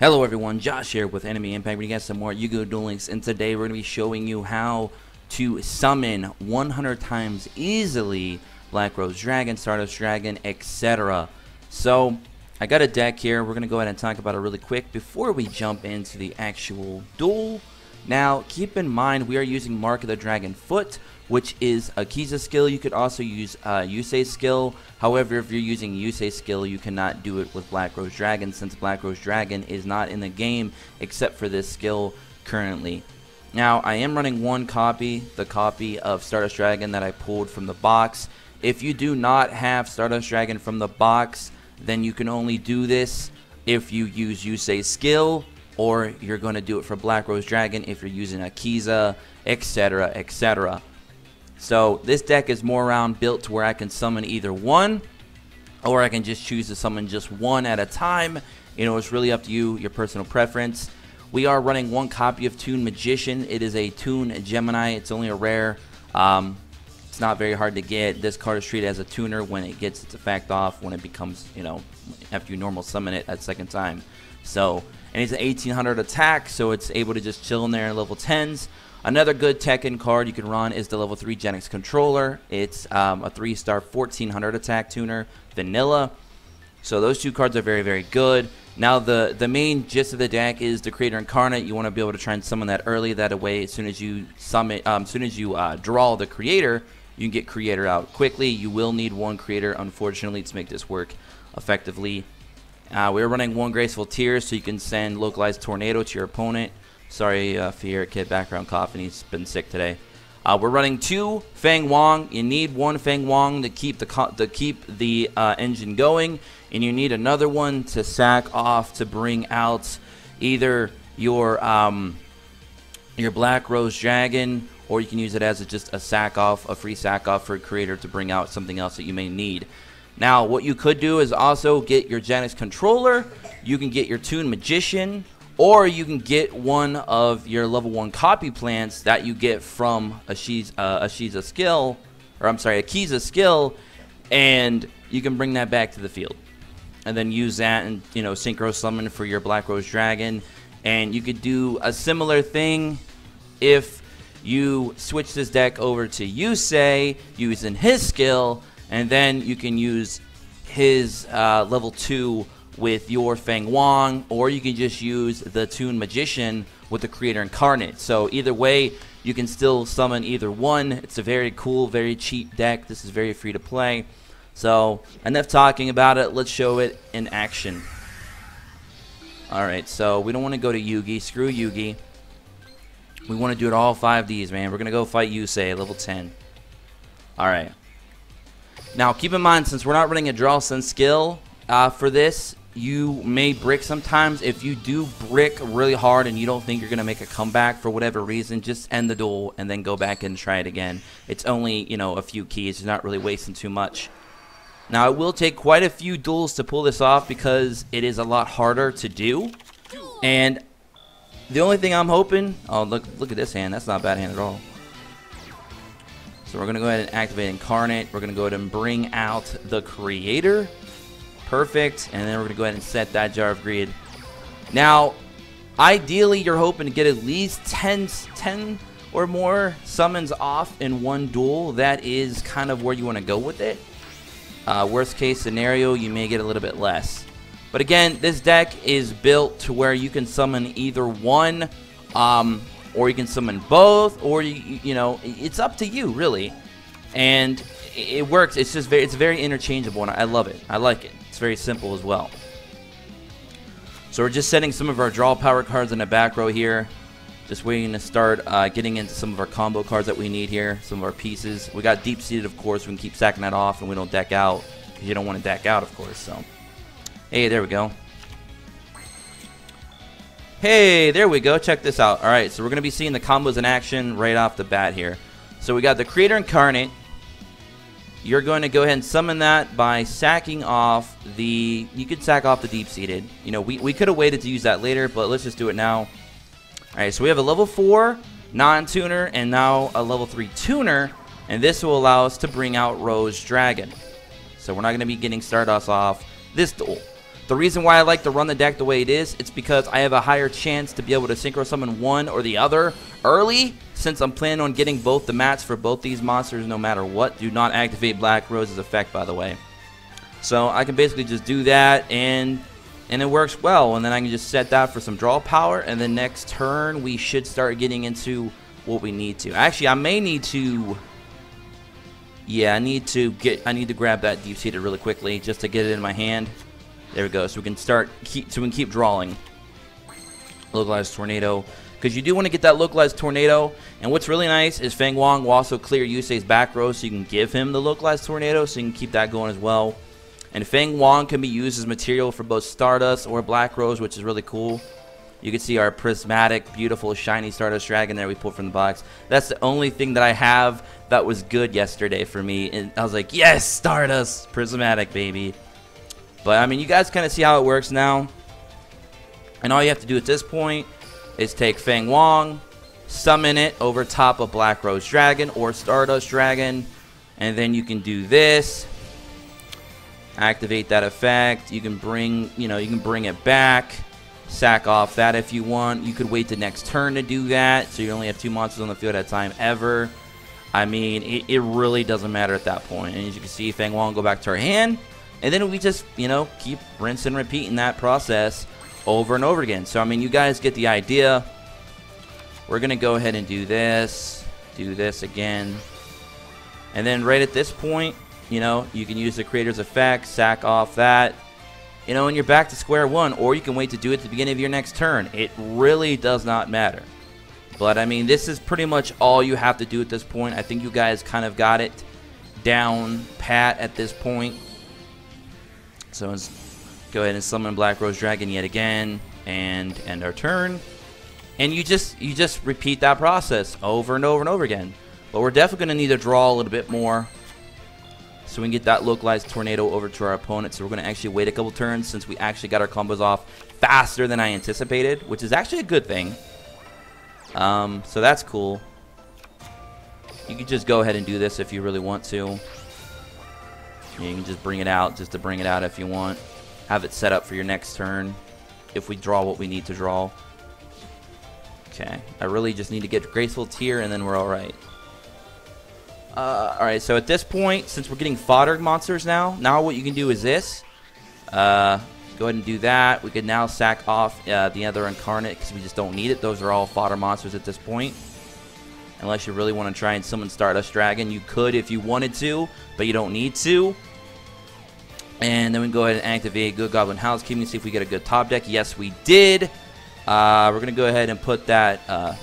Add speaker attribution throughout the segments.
Speaker 1: Hello everyone, Josh here with Enemy Impact. We got some more Yu-Gi-Oh! Duel Links, and today we're going to be showing you how to summon 100 times easily Black Rose Dragon, Stardust Dragon, etc. So, I got a deck here. We're going to go ahead and talk about it really quick before we jump into the actual duel. Now, keep in mind we are using Mark of the Dragon Foot, which is a Kiza skill. You could also use Yusei's skill. However, if you're using Yusei's skill, you cannot do it with Black Rose Dragon, since Black Rose Dragon is not in the game except for this skill currently. Now, I am running one copy, the copy of Stardust Dragon that I pulled from the box. If you do not have Stardust Dragon from the box, then you can only do this if you use Yusei's skill, or you're going to do it for Black Rose Dragon if you're using a Kiza, etc., etc. So this deck is more around built to where I can summon either one, or I can just choose to summon just one at a time. You know, it's really up to you, your personal preference. We are running one copy of Toon Magician. It is a Toon Gemini. It's only a rare. It's not very hard to get. This card is treated as a tuner when it gets its effect off, when it becomes, you know, after you normal summon it at second time. So, and it's an 1800 attack, so it's able to just chill in there in level 10s. Another good Tekken card you can run is the level 3 Genix Controller. It's a 3-star 1400 attack tuner, vanilla. So those two cards are very, very good. Now the main gist of the deck is the Creator Incarnate. You want to be able to try and summon that early. That way, as soon as you summon, draw the Creator, you can get Creator out quickly. You will need one Creator, unfortunately, to make this work effectively. We're running one Graceful Tears, so you can send Localized Tornado to your opponent. Sorry for your kid background coughing. He's been sick today. We're running two Fang Wong. You need one Fang Wong to keep the engine going, and you need another one to sack off to bring out either your Black Rose Dragon, or you can use it as just a sack off, a free sack off for a creator to bring out something else that you may need. Now, what you could do is also get your Genix Controller. You can get your Toon Magician, or you can get one of your level 1 copy plants that you get from a Kiza skill, and you can bring that back to the field. And then use that and, you know, synchro summon for your Black Rose Dragon. And you could do a similar thing if you switch this deck over to Yusei using his skill, and then you can use his level 2 with your Fang Wong, or you can just use the Toon Magician with the Creator Incarnate. So either way, you can still summon either one. It's a very cool, very cheap deck. This is very free to play. So enough talking about it. Let's show it in action. Alright, so we don't want to go to Yugi. Screw Yugi. We want to do it all 5 of these, man. We're going to go fight Yusei at level 10. Alright. Now, keep in mind, since we're not running a Draw Sense skill for this, you may brick sometimes. If you do brick really hard and you don't think you're going to make a comeback for whatever reason, just end the duel and then go back and try it again. It's only, you know, a few keys. You're not really wasting too much. Now, it will take quite a few duels to pull this off because it is a lot harder to do. And the only thing I'm hoping... Oh, look at this hand. That's not a bad hand at all. So we're going to go ahead and activate Incarnate. We're going to go ahead and bring out the Creator. Perfect. And then we're going to go ahead and set that Jar of Greed. Now, ideally, you're hoping to get at least 10 or more summons off in one duel. That is kind of where you want to go with it. Worst case scenario, you may get a little bit less. But again, this deck is built to where you can summon either one, or you can summon both, or you know, it's up to you really, and it works. It's just it's very interchangeable, and I love it. I like it. It's very simple as well. So we're just setting some of our draw power cards in the back row here, just waiting to start getting into some of our combo cards that we need here, some of our pieces. We got Deep Seated, of course. We can keep sacking that off, and we don't deck out because you don't want to deck out, of course. So, hey, there we go. Hey, there we go. Check this out. All right, so we're going to be seeing the combos in action right off the bat here. So we got the Creator Incarnate. You're going to go ahead and summon that by sacking off the... You could sack off the Deep-Seated. You know, we could have waited to use that later, but let's just do it now. All right, so we have a level 4 non-tuner and now a level 3 tuner, and this will allow us to bring out Rose Dragon. So we're not going to be getting Stardust off this duel. The reason why I like to run the deck the way it is, it's because I have a higher chance to be able to synchro summon one or the other early, since I'm planning on getting both the mats for both these monsters no matter what. Do not activate Black Rose's effect, by the way. So I can basically just do that, and it works well. And then I can just set that for some draw power, and then next turn we should start getting into what we need to. Actually, I may need to... Yeah, I need to grab that deep-seated really quickly just to get it in my hand. There we go. So we can keep drawing. Localized Tornado, because you do want to get that localized Tornado. And what's really nice is Feng Wong will also clear Yusei's back row, so you can give him the localized Tornado, so you can keep that going as well. And Feng Wong can be used as material for both Stardust or Black Rose, which is really cool. You can see our prismatic, beautiful, shiny Stardust Dragon there we pulled from the box. That's the only thing that I have that was good yesterday for me. And I was like, yes, Stardust, prismatic, baby. But, I mean, you guys kind of see how it works now. And all you have to do at this point is take Feng Wong, summon it over top of Black Rose Dragon or Stardust Dragon. And then you can do this. Activate that effect. You can bring, it back. Sack off that if you want. You could wait the next turn to do that. So you only have 2 monsters on the field at a time ever. I mean, it really doesn't matter at that point. And as you can see, Feng Wong go back to our hand. And then we just, keep rinse and repeating that process over and over again. So, I mean, you guys get the idea. We're going to go ahead and do this again. And then right at this point, you can use the creator's effect, sack off that, and you're back to square one. Or you can wait to do it at the beginning of your next turn. It really does not matter. But, I mean, this is pretty much all you have to do at this point. I think you guys kind of got it down pat at this point. So let's go ahead and summon Black Rose Dragon yet again and end our turn. And you just repeat that process over and over and over again. But we're definitely going to need to draw a little bit more so we can get that localized Tornado over to our opponent. So we're going to actually wait a couple turns since we actually got our combos off faster than I anticipated, which is actually a good thing. So that's cool. You can just go ahead and do this if you really want to. You can just bring it out just to bring it out if you want. Have it set up for your next turn if we draw what we need to draw. Okay, I really just need to get Graceful Tear and then we're alright. Alright, so at this point, since we're getting fodder monsters now what you can do is this. Go ahead and do that. We can now sack off the other Incarnate because we just don't need it. Those are all fodder monsters at this point. Unless you really want to try and summon Stardust Dragon. You could if you wanted to, but you don't need to. And then we can go ahead and activate Good Goblin Housekeeping, see if we get a good top deck. Yes, we did. We're going to go ahead and put that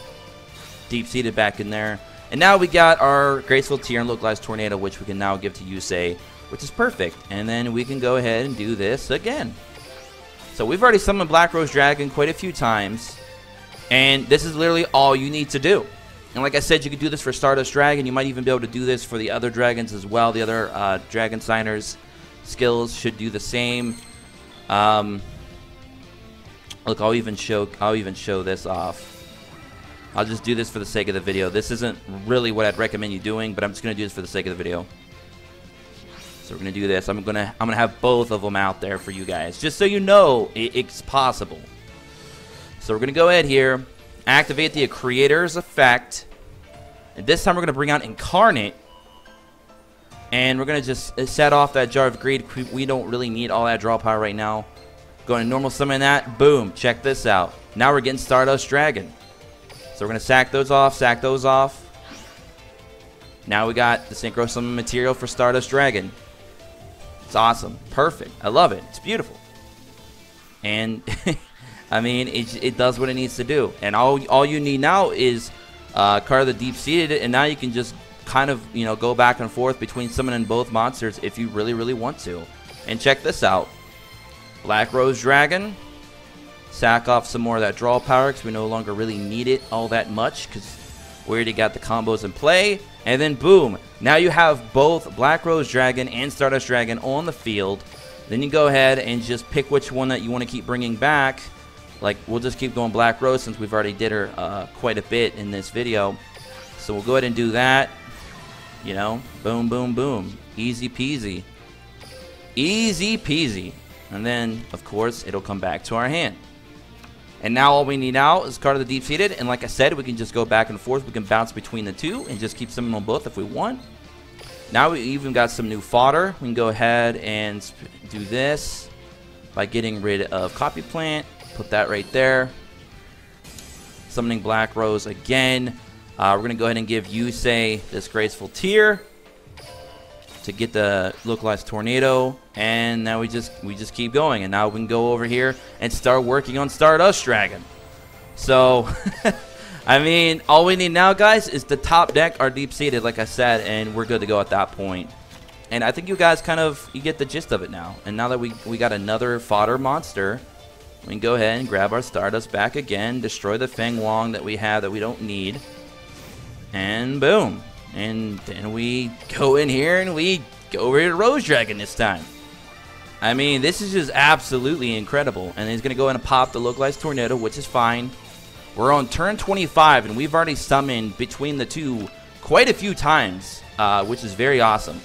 Speaker 1: deep-seated back in there. And now we got our Graceful Tear and Localized Tornado, which we can now give to Yusei, which is perfect. And then we can go ahead and do this again. So we've already summoned Black Rose Dragon quite a few times. And this is literally all you need to do. And like I said, you could do this for Stardust Dragon. You might even be able to do this for the other dragons as well. The other Dragon Signers skills should do the same. Look, I'll even show this off. I'll just do this for the sake of the video. This isn't really what I'd recommend you doing, but I'm just gonna do this for the sake of the video. So we're gonna do this. I'm gonna have both of them out there for you guys, just so you know it's possible. So we're gonna go ahead here, activate the creator's effect, and this time we're gonna bring out Incarnate. And we're going to just set off that Jar of Greed. We don't really need all that draw power right now. Going to normal summon that. Boom. Check this out. Now we're getting Stardust Dragon. So we're going to sack those off. Sack those off. Now we got the Synchro Summon material for Stardust Dragon. It's awesome. Perfect. I love it. It's beautiful. And, I mean, it does what it needs to do. And all you need now is card the deep-seated. And now you can just kind of, go back and forth between summoning both monsters if you really, really want to. And check this out. Black Rose Dragon. Sack off some more of that draw power because we no longer really need it all that much because we already got the combos in play. And then boom. Now you have both Black Rose Dragon and Stardust Dragon on the field. Then you go ahead and just pick which one that you want to keep bringing back. Like, we'll just keep going Black Rose since we've already did her quite a bit in this video. So we'll go ahead and do that. Boom, boom, boom. Easy peasy. Easy peasy. And then, of course, it'll come back to our hand. And now all we need now is card of the deep-seated. And like I said, we can just go back and forth. We can bounce between the two and just keep summoning on both if we want. Now we even got some new fodder. We can go ahead and do this by getting rid of Copy Plant. Put that right there. Summoning Black Rose again. We're going to go ahead and give Yusei this graceful tear to get the localized tornado, and now we just keep going. And now we can go over here and start working on Stardust Dragon. So I mean, all we need now, guys, is the top deck, our deep-seated, like I said, and we're good to go at that point. And I think you guys you get the gist of it now. And now that we got another fodder monster, we can go ahead and grab our Stardust back again, destroy the Feng Wong that we have that we don't need, and boom. And then we go in here and we go over to Rose Dragon this time. I mean, this is just absolutely incredible. And he's going to go in and pop the localized tornado, which is fine. We're on turn 25, and we've already summoned between the two quite a few times, which is very awesome.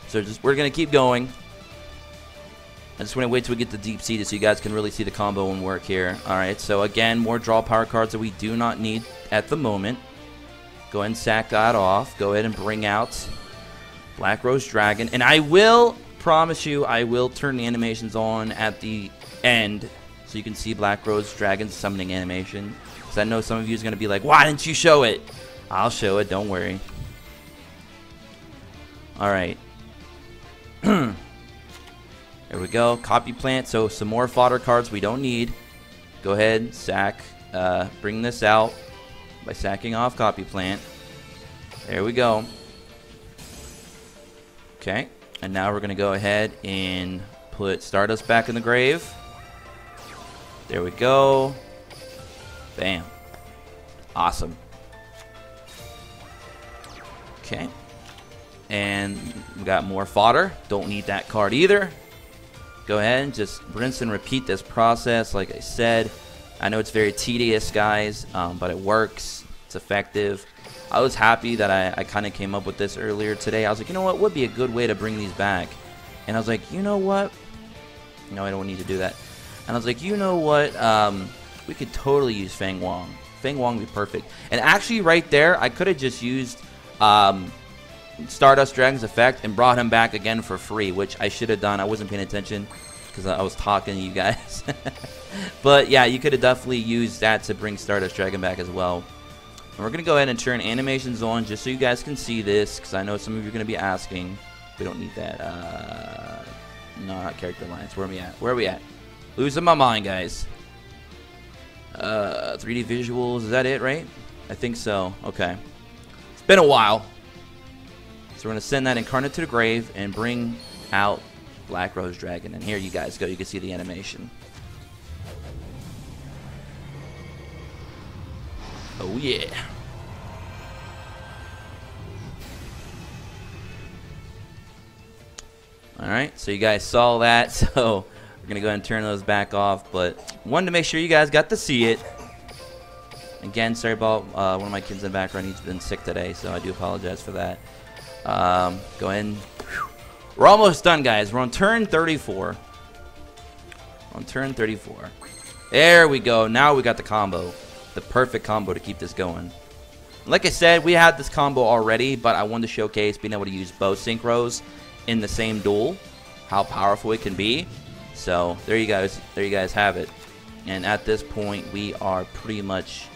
Speaker 1: So we're going to keep going. I just want to wait till we get the deep-seated so you guys can really see the combo and work here. Alright, so again, more draw power cards that we do not need at the moment. Go ahead and sack that off. Go ahead and bring out Black Rose Dragon. And I will promise you, I will turn the animations on at the end so you can see Black Rose Dragon's summoning animation. Because I know some of you is going to be like, why didn't you show it? I'll show it, don't worry. Alright. There we go. Copy Plant. So some more fodder cards we don't need. Go ahead, sack. Bring this out by sacking off Copy Plant. There we go. Okay. And now we're going to go ahead and put Stardust back in the grave. There we go. Bam. Awesome. Okay. And we got more fodder. Don't need that card either. Go ahead and just rinse and repeat this process like I said. I know it's very tedious, guys, but it works. It's effective. I was happy that I kind of came up with this earlier today. I was like, you know what would be a good way to bring these back? And I was like, you know what? No, I don't need to do that. And I was like, you know what? We could totally use Feng Wong. Feng Wong would be perfect. And actually right there, I could have just used Stardust Dragon's effect and brought him back again for free, which I should have done. I wasn't paying attention because I was talking to you guys. But yeah, you could have definitely used that to bring Stardust Dragon back as well. And we're going to go ahead and turn animations on just so you guys can see this, because I know some of you are going to be asking. We don't need that. No, not character lines. Where are we at? Where are we at? Losing my mind, guys. 3D visuals. Is that it, right? I think so. Okay. It's been a while. So we're going to send that Incarnate to the grave and bring out Black Rose Dragon. And here you guys go. You can see the animation. Oh, yeah. Alright, so you guys saw that. So we're going to go ahead and turn those back off. But wanted to make sure you guys got to see it. Again, sorry about one of my kids in the background. He's been sick today, so I do apologize for that. Go ahead and... We're almost done, guys. We're on turn 34. On turn 34. There we go. Now we got the combo. The perfect combo to keep this going. Like I said, we had this combo already, but I wanted to showcase being able to use both synchros in the same duel. How powerful it can be. So, there you guys have it. And at this point, we are pretty much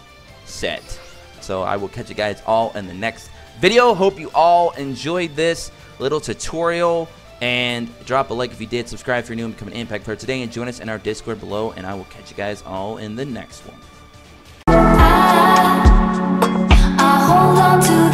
Speaker 1: set. So, I will catch you guys all in the next video. Hope you all enjoyed this little tutorial, and drop a like if you did, subscribe if you're new and become an Impact player today, and join us in our Discord below, and I will catch you guys all in the next one.
Speaker 2: I hold on to